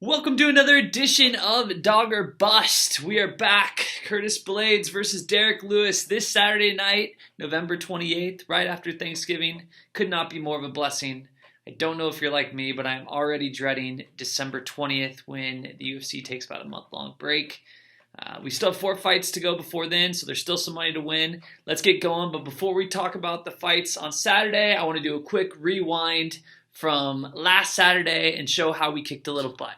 Welcome to another edition of Dog or Bust. We are back. Curtis Blaydes versus Derrick Lewis this Saturday night, November 28th, right after Thanksgiving. Could not be more of a blessing. I don't know if you're like me, but I'm already dreading December 20th when the UFC takes about a month-long break. We still have 4 fights to go before then, so there's still some money to win. Let's get going, but before we talk about the fights on Saturday, I want to do a quick rewind from last Saturday and show how we kicked a little butt.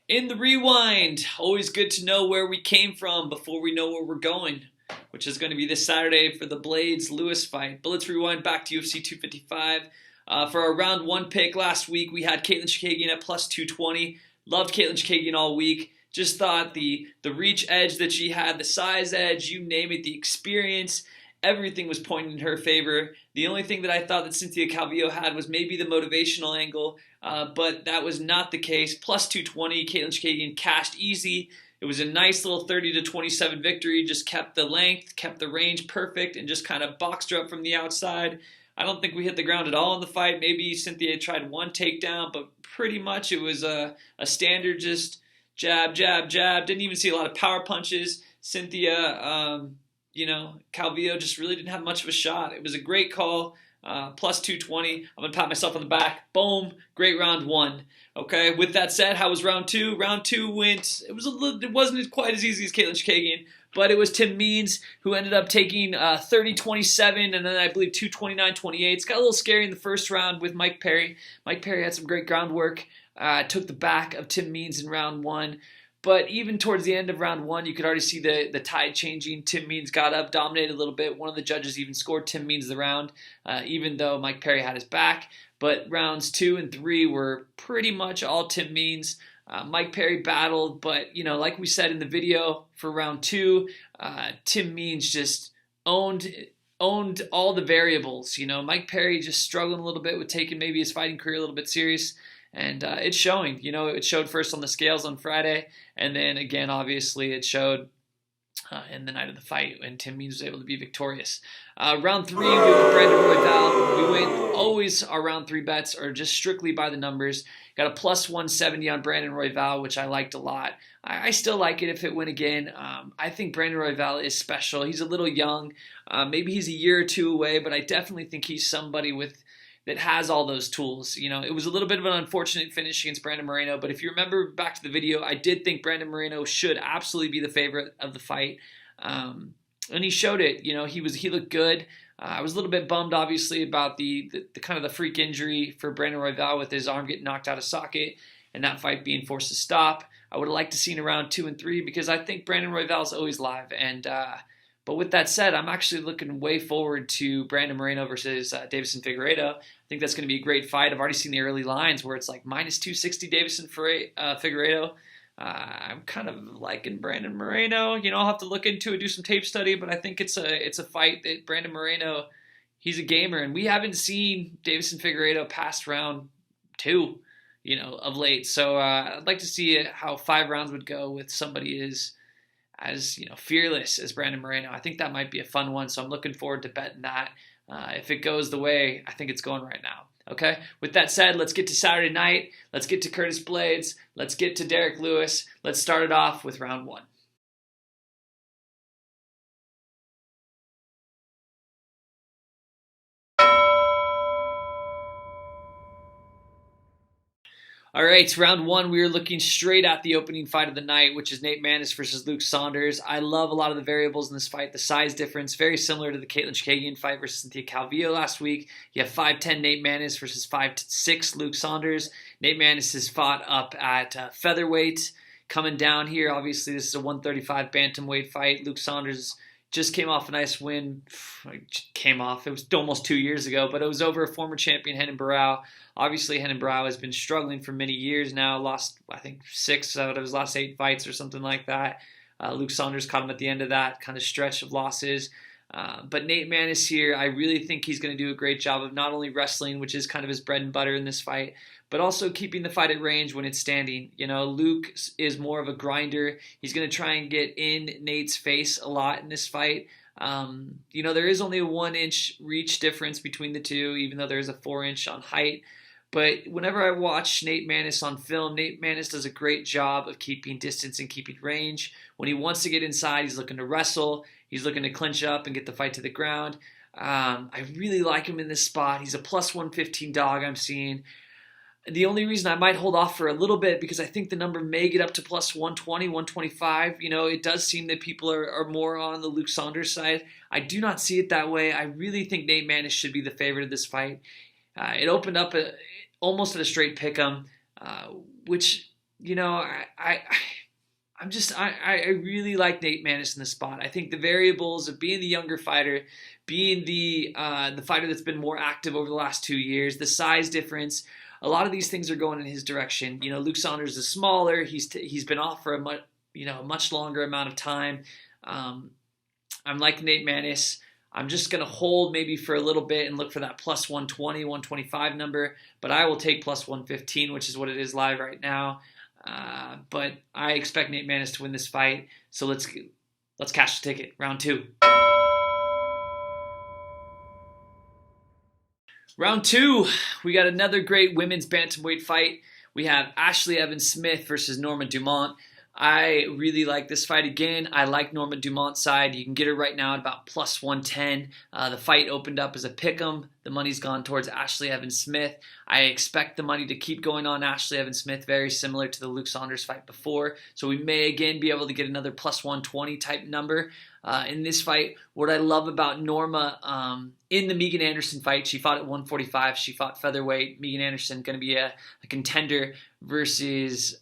In the rewind, always good to know where we came from before we know where we're going, which is going to be this Saturday for the Blaydes-Lewis fight. But let's rewind back to UFC 255. For our round 1 pick last week, we had Katlyn Chookagian at plus 220. Loved Katlyn Chookagian all week. Just thought the reach edge that she had, the size edge, you name it, the experience, everything was pointing in her favor. The only thing that I thought that Cynthia Calvillo had was maybe the motivational angle, but that was not the case. Plus 220, Katlyn Chookagian cashed easy. It was a nice little 30-27 victory. Just kept the length, kept the range perfect, and just kind of boxed her up from the outside. I don't think we hit the ground at all in the fight. Maybe Cynthia tried one takedown, but pretty much it was a standard just jab, jab, jab. Didn't even see a lot of power punches. Cynthia, Calvillo just really didn't have much of a shot. It was a great call. Plus 220. I'm going to pat myself on the back. Boom. Great round 1. Okay. With that said, how was round 2? Round 2 went, it wasn't quite as easy as Katlyn Chookagian, but it was Tim Means who ended up taking 30-27 and then I believe 229-28. It's got a little scary in the first round with Mike Perry. Mike Perry had some great groundwork. Took the back of Tim Means in round 1. But even towards the end of round 1, you could already see the tide changing. Tim Means got up, dominated a little bit. One of the judges even scored Tim Means the round, even though Mike Perry had his back. But rounds 2 and 3 were pretty much all Tim Means. Mike Perry battled, but like we said in the video for round 2, Tim Means just owned all the variables. Mike Perry just struggling a little bit with taking maybe his fighting career a little bit serious. And it's showing. It showed first on the scales on Friday, and then again, obviously, it showed in the night of the fight when Tim Means was able to be victorious. Round 3, we went with Brandon Royval. We went always our round 3 bets are just strictly by the numbers. Got a plus 170 on Brandon Royval, which I liked a lot. I still like it if it went again. I think Brandon Royval is special. He's a little young. Maybe he's a year or 2 away, but I definitely think he's somebody that has all those tools. It was a little bit of an unfortunate finish against Brandon Moreno, but if you remember back to the video, I did think Brandon Moreno should absolutely be the favorite of the fight. And he showed it. He looked good. I was a little bit bummed, obviously, about the kind of the freak injury for Brandon Royval with his arm getting knocked out of socket and that fight being forced to stop. I would have liked to see in round 2 and 3 because I think Brandon Royval is always live. But with that said, I'm actually looking way forward to Brandon Moreno versus Deiveson Figueiredo. I think that's going to be a great fight. I've already seen the early lines where it's like minus 260 Deiveson Figueiredo. I'm kind of liking Brandon Moreno. I'll have to look into it, do some tape study, but I think it's a fight that Brandon Moreno, he's a gamer, and we haven't seen Deiveson Figueiredo past round 2, of late. So I'd like to see how 5 rounds would go with somebody as fearless as Brandon Moreno. I think that might be a fun one, so I'm looking forward to betting that. If it goes the way I think it's going right now. Okay? With that said, let's get to Saturday night. Let's get to Curtis Blaydes. Let's get to Derrick Lewis. Let's start it off with round 1. All right, round 1, we are looking straight at the opening fight of the night, which is Nate Maness versus Luke Saunders. I love a lot of the variables in this fight. The size difference, very similar to the Katlyn Chookagian fight versus Cynthia Calvillo last week. You have 5'10" Nate Maness versus 5'6" Luke Saunders. Nate Maness has fought up at featherweight. Coming down here, obviously, this is a 135 bantamweight fight. Luke Saunders just came off a nice win. It was almost 2 years ago, but it was over a former champion, Renan Barão. Obviously, Renan Barão has been struggling for many years now. Lost, I think, 6 out of his last 8 fights or something like that. Luke Saunders caught him at the end of that kind of stretch of losses. But Nate Maness here, I really think he's going to do a great job of not only wrestling, which is kind of his bread and butter in this fight, but also keeping the fight at range when it's standing. Luke is more of a grinder. He's going to try and get in Nate's face a lot in this fight. There is only a 1-inch reach difference between the two, even though there's a 4-inch on height. But whenever I watch Nate Maness on film, Nate Maness does a great job of keeping distance and keeping range. When he wants to get inside, he's looking to wrestle. He's looking to clinch up and get the fight to the ground. I really like him in this spot. He's a plus 115 dog I'm seeing. The only reason I might hold off for a little bit because I think the number may get up to plus 120, 125. It does seem that people are more on the Luke Saunders side. I do not see it that way. I really think Nate Maness should be the favorite of this fight. It opened up almost at a straight pick'em, which I really like Nate Maness in the spot. I think the variables of being the younger fighter, being the fighter that's been more active over the last 2 years, the size difference, a lot of these things are going in his direction. Luke Saunders is smaller. He's been off for a much longer amount of time. I'm like Nate Maness. I'm just going to hold maybe for a little bit and look for that plus 120, 125 number, but I will take plus 115, which is what it is live right now. But I expect Nate Maness to win this fight, so let's cash the ticket. Round 2. Round 2, we got another great women's bantamweight fight. We have Ashley Evans-Smith versus Norma Dumont. I really like this fight again. I like Norma Dumont's side. You can get her right now at about plus 110. The fight opened up as a pick'em. The money's gone towards Ashley Evans-Smith. I expect the money to keep going on Ashley Evans-Smith, very similar to the Luke Saunders fight before. So we may again be able to get another plus 120 type number in this fight. What I love about Norma in the Megan Anderson fight, she fought at 145. She fought featherweight. Megan Anderson going to be a contender versus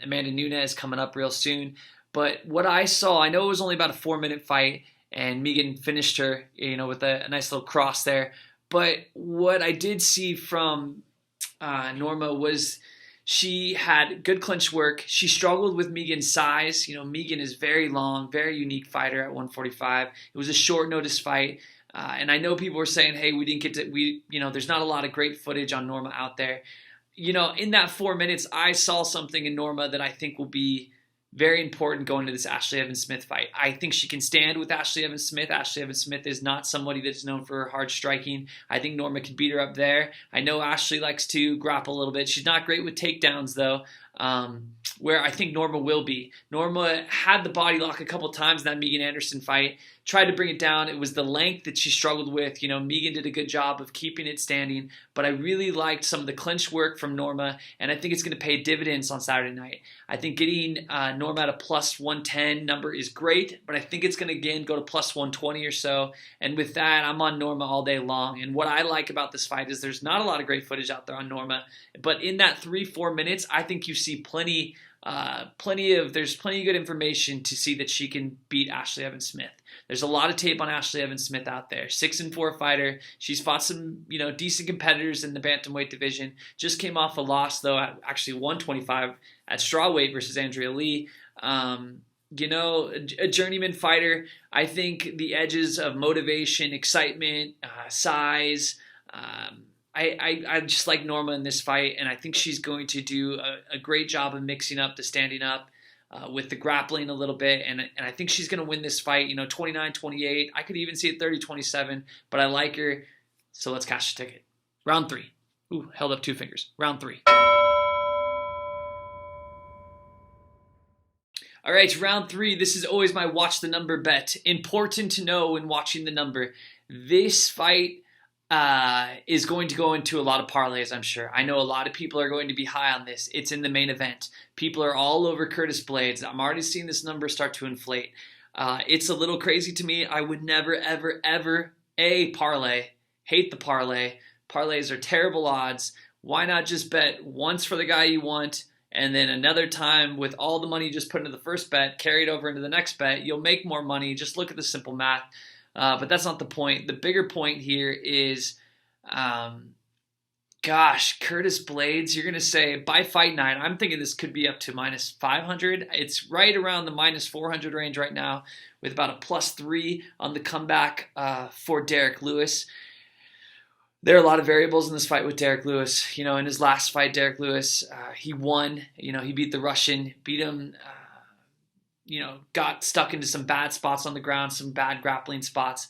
Amanda Nunes coming up real soon. But what I saw, I know it was only about a 4-minute fight, and Megan finished her, with a nice little cross there. But what I did see from Norma was she had good clinch work. She struggled with Megan's size. Megan is very long, very unique fighter at 145. It was a short notice fight. And I know people were saying, hey, we didn't get to, there's not a lot of great footage on Norma out there. In that 4 minutes, I saw something in Norma that I think will be very important going to this Ashley Evans-Smith fight. I think she can stand with Ashley Evans-Smith. Ashley Evans-Smith is not somebody that's known for her hard striking. I think Norma can beat her up there. I know Ashley likes to grapple a little bit. She's not great with takedowns, though, where I think Norma will be. Norma had the body lock a couple times in that Megan Anderson fight, tried to bring it down. It was the length that she struggled with. Megan did a good job of keeping it standing, but I really liked some of the clinch work from Norma, and I think it's going to pay dividends on Saturday night. I think getting Norma at a plus 110 number is great, but I think it's going to, again, go to plus 120 or so, and with that, I'm on Norma all day long. And what I like about this fight is there's not a lot of great footage out there on Norma, but in that 3-4 minutes, I think you see plenty of good information to see that she can beat Ashley Evans-Smith. There's a lot of tape on Ashley Evans-Smith out there. 6-4 fighter. She's fought some, decent competitors in the bantamweight division. Just came off a loss though at actually 125 at strawweight versus Andrea Lee. A journeyman fighter. I think the edges of motivation, excitement, size. I just like Norma in this fight, and I think she's going to do a great job of mixing up the standing up with the grappling a little bit, and I think she's going to win this fight, 29-28. I could even see it 30-27, but I like her, so let's cash the ticket. Round 3. Ooh, held up 2 fingers. Round 3. All right, round 3. This is always my watch the number bet. Important to know when watching the number. This fight is going to go into a lot of parlays, I'm sure. I know a lot of people are going to be high on this. It's in the main event. People are all over Curtis Blaydes. I'm already seeing this number start to inflate. It's a little crazy to me. I would never, ever, ever, parlay. Hate the parlay. Parlays are terrible odds. Why not just bet once for the guy you want, and then another time with all the money you just put into the first bet, carry it over into the next bet. You'll make more money. Just look at the simple math. But that's not the point. The bigger point here is, Curtis Blaydes, you're going to say by fight night, I'm thinking this could be up to minus 500. It's right around the minus 400 range right now with about a plus 3 on the comeback for Derrick Lewis. There are a lot of variables in this fight with Derrick Lewis. In his last fight, Derrick Lewis, he won. He beat the Russian, beat him, got stuck into some bad spots on the ground, some bad grappling spots,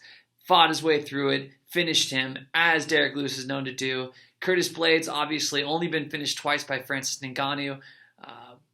fought his way through it, finished him, as Derrick Lewis is known to do. Curtis Blaydes, obviously, only been finished twice by Francis Ngannou.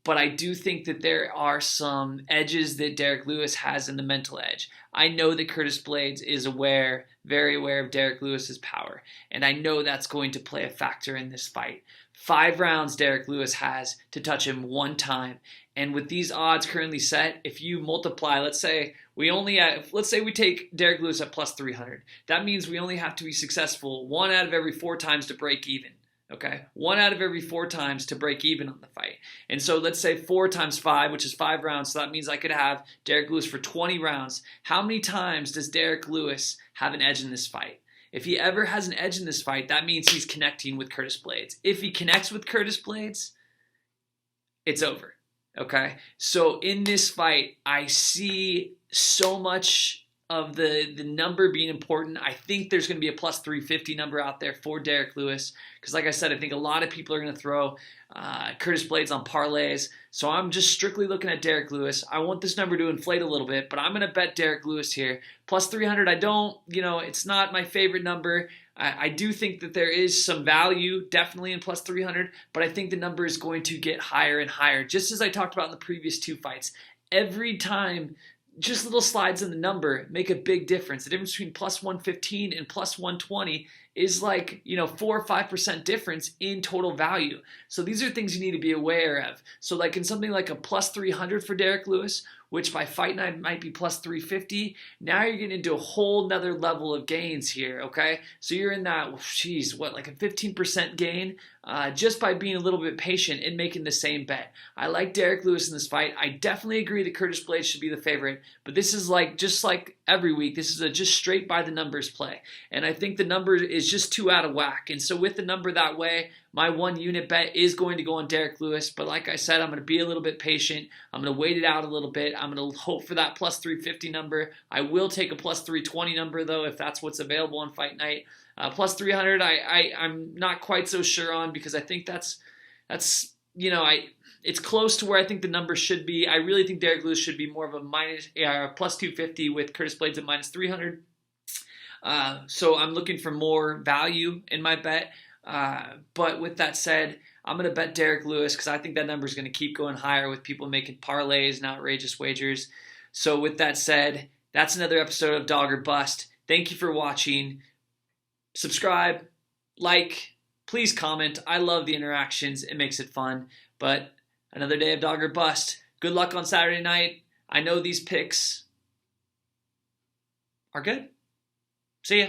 But I do think that there are some edges that Derrick Lewis has in the mental edge. I know that Curtis Blaydes is very aware of Derrick Lewis's power, and I know that's going to play a factor in this fight. 5 rounds Derrick Lewis has to touch him 1 time, and with these odds currently set, if you multiply, let's say we take Derrick Lewis at plus 300. That means we only have to be successful 1 out of every 4 times to break even. Okay, 1 out of every 4 times to break even on the fight. And so let's say 4 times 5, which is 5 rounds. So that means I could have Derrick Lewis for 20 rounds. How many times does Derrick Lewis have an edge in this fight? If he ever has an edge in this fight, that means he's connecting with Curtis Blaydes. If he connects with Curtis Blaydes, it's over. Okay, so in this fight, I see so much of the number being important. I think there's going to be a plus 350 number out there for Derrick Lewis because, like I said, I think a lot of people are going to throw Curtis Blaydes on parlays. So I'm just strictly looking at Derrick Lewis. I want this number to inflate a little bit, but I'm going to bet Derrick Lewis here. Plus 300, it's not my favorite number. I do think that there is some value definitely in plus 300, but I think the number is going to get higher and higher. Just as I talked about in the previous 2 fights, every time just little slides in the number make a big difference. The difference between plus 115 and plus 120 is like, 4 or 5% difference in total value. So these are things you need to be aware of. So like in something like a plus 300 for Derrick Lewis, which by fight night might be plus 350, now you're getting into a whole nother level of gains here, okay? So you're in that, like a 15% gain just by being a little bit patient and making the same bet. I like Derrick Lewis in this fight. I definitely agree that Curtis Blaydes should be the favorite, but this is just like every week, this is a just straight by the numbers play. And I think the number is just too out of whack. And so with the number that way, my 1 unit bet is going to go on Derrick Lewis, but like I said, I'm going to be a little bit patient. I'm going to wait it out a little bit. I'm going to hope for that plus 350 number. I will take a plus 320 number, though, if that's what's available on fight night. Plus 300, I'm not quite so sure on because I think it's close to where I think the number should be. I really think Derrick Lewis should be more of a plus 250 with Curtis Blaydes at minus 300. So I'm looking for more value in my bet. But with that said, I'm going to bet Derrick Lewis because I think that number is going to keep going higher with people making parlays and outrageous wagers. So with that said, that's another episode of Dog or Bust. Thank you for watching. Subscribe, like, please comment. I love the interactions. It makes it fun. But another day of Dog or Bust. Good luck on Saturday night. I know these picks are good. See ya.